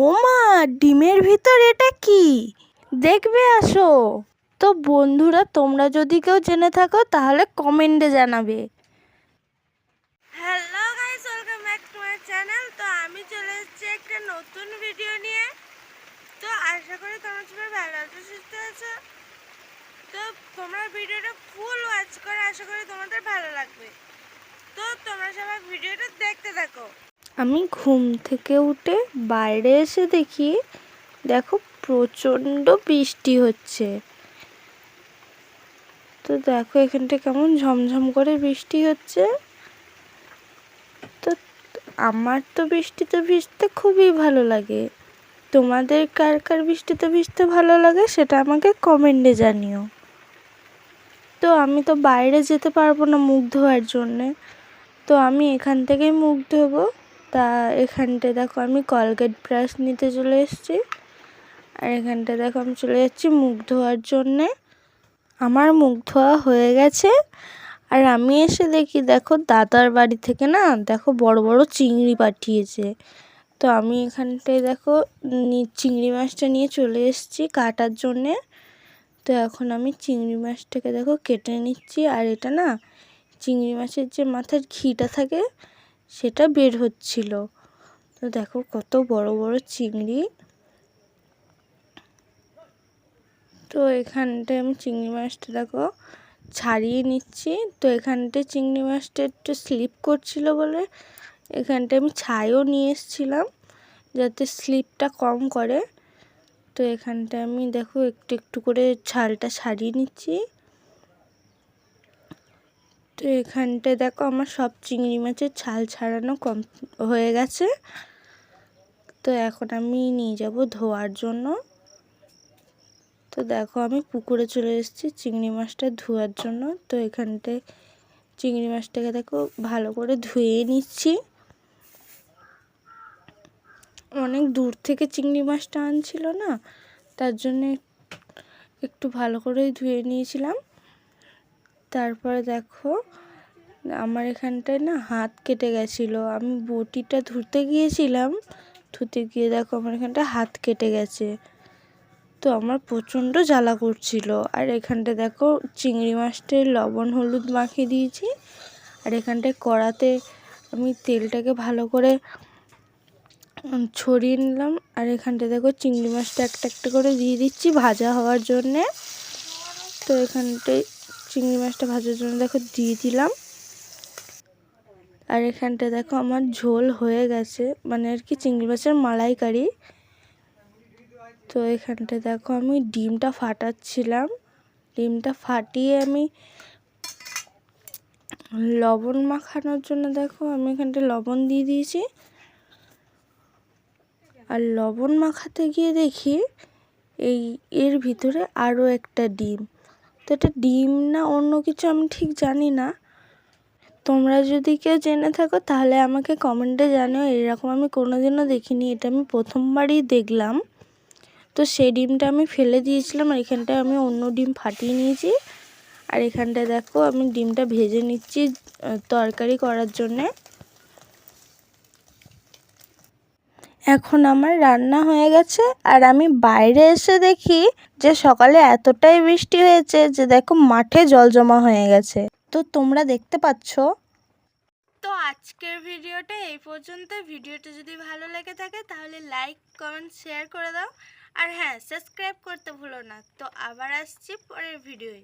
ওমা, ডিমের ভিতর এটা কি? দেখবে আসো। তো বন্ধুরা, তোমরা যদি কেউ জেনে থাকো তাহলে কমেন্টে জানাবে। Hello guys, welcome back to my channel. তো আমি চলে এসেছি একটা নতুন ভিডিও নিয়ে। তো আশা করি তোমরা সবাই ভালো আছো, সুস্থ আছো। তো তোমরা ভিডিওটা ফুল ওয়াচ করে আশা করি তোমাদের ভালো লাগবে। তো তোমরা সবাই ভিডিওটা দেখতে থাকো। আমি ঘুম থেকে উঠে বাইরে এসে দেখি, দেখো প্রচণ্ড বৃষ্টি হচ্ছে। তো দেখো এখানটা কেমন ঝমঝম করে বৃষ্টি হচ্ছে। তো আমার তো বৃষ্টিতে ভিজতে খুবই ভালো লাগে। তোমাদের কার কার বৃষ্টিতে ভিজতে ভালো লাগে সেটা আমাকে কমেন্টে জানিও। তো আমি তো বাইরে যেতে পারবো না মুখ ধোয়ার জন্যে, তো আমি এখান থেকেই মুখ ধোবো। তা এখানটায় দেখো আমি কলগেট ব্রাশ নিতে চলে এসেছি, আর এখানটায় দেখো আমি চলে যাচ্ছি মুখ ধোয়ার জন্যে। আমার মুখ ধোয়া হয়ে গেছে, আর আমি এসে দেখি, দেখো দাদার বাড়ি থেকে না দেখো বড় বড় চিংড়ি পাঠিয়েছে। তো আমি এখানটায় দেখো চিংড়ি মাছটা নিয়ে চলে এসেছি কাটার জন্যে। তো এখন আমি চিংড়ি মাছটাকে দেখো কেটে নিচ্ছি, আর এটা না চিংড়ি মাছের যে মাথার ঘিটা থাকে সেটা বের হচ্ছিল। তো দেখো কত বড় বড় চিংড়ি। তো এখানটায় আমি চিংড়ি মাছটা দেখো ছাড়িয়ে নিচ্ছি। তো এখানটায় চিংড়ি মাছটা একটু স্লিপ করছিল বলে এখানটায় আমি ছাইও নিয়ে এসেছিলাম যাতে স্লিপটা কম করে। তো এখানটায় আমি দেখো একটু একটু করে ছালটা ছাড়িয়ে নিচ্ছি। তো এখানটায় দেখো আমার সব চিংড়ি মাছের ছাল ছাড়ানো কম হয়ে গেছে। তো এখন আমি নিয়ে যাব ধোয়ার জন্য। তো দেখো আমি পুকুরে চলে এসেছি চিংড়ি মাছটা ধোয়ার জন্য। তো এখানটায় চিংড়ি মাছটাকে দেখো ভালো করে ধুয়ে নিচ্ছি। অনেক দূর থেকে চিংড়ি মাছটা আনছিল না, তার জন্যে একটু ভালো করে ধুয়ে নিয়েছিলাম। তারপরে দেখো আমার এখানটায় না হাত কেটে গেছিলো, আমি বটিটা ধুতে গিয়েছিলাম, ধুতে গিয়ে দেখো আমার এখানটায় হাত কেটে গেছে। তো আমার প্রচণ্ড জ্বালা করছিল। আর এখানটায় দেখো চিংড়ি মাছটায় লবণ হলুদ মাখিয়ে দিয়েছি, আর এখানটায় কড়াতে আমি তেলটাকে ভালো করে ছড়িয়ে নিলাম। আর এখানটায় দেখো চিংড়ি মাছটা একটা একটা করে দিয়ে দিচ্ছি ভাজা হওয়ার জন্যে। তো এখানটায় চিংড়ি মাছটা ভাজার জন্য দেখো দিয়ে দিলাম। আর এখানটায় দেখো আমার ঝোল হয়ে গেছে, মানে আর কি চিংড়ি মাছের মালাইকারি। তো এখানটায় দেখো আমি ডিমটা ফাটাচ্ছিলাম, ডিমটা ফাটিয়ে আমি লবণ মাখানোর জন্য দেখো আমি এখানটায় লবণ দিয়ে দিয়েছি। আর লবণ মাখাতে গিয়ে দেখি এর ভিতরে আরও একটা ডিম। তো এটা ডিম না অন্য কিছু আমি ঠিক জানি না। তোমরা যদি কেউ জেনে থাকো তাহলে আমাকে কমেন্টে জানিও। এরকম আমি কোনোদিনও দেখিনি, এটা আমি প্রথমবারই দেখলাম। তো সেই ডিমটা আমি ফেলে দিয়েছিলাম, আর এখানটায় আমি অন্য ডিম ফাটিয়ে নিয়েছি। আর এখানটায় দেখো আমি ডিমটা ভেজে নিচ্ছি তরকারি করার জন্যে। এখন আমার রান্না হয়ে গেছে, আর আমি বাইরে এসে দেখি যে সকালে এতটাই বৃষ্টি হয়েছে যে দেখো মাঠে জল জমা হয়ে গেছে। তো তোমরা দেখতে পাচ্ছ। তো আজকের ভিডিওটা এই পর্যন্ত। ভিডিওটা যদি ভালো লেগে থাকে তাহলে লাইক কমেন্ট শেয়ার করে দাও, আর হ্যাঁ সাবস্ক্রাইব করতে ভুলো না। তো আবার আসছি পরের ভিডিওয়।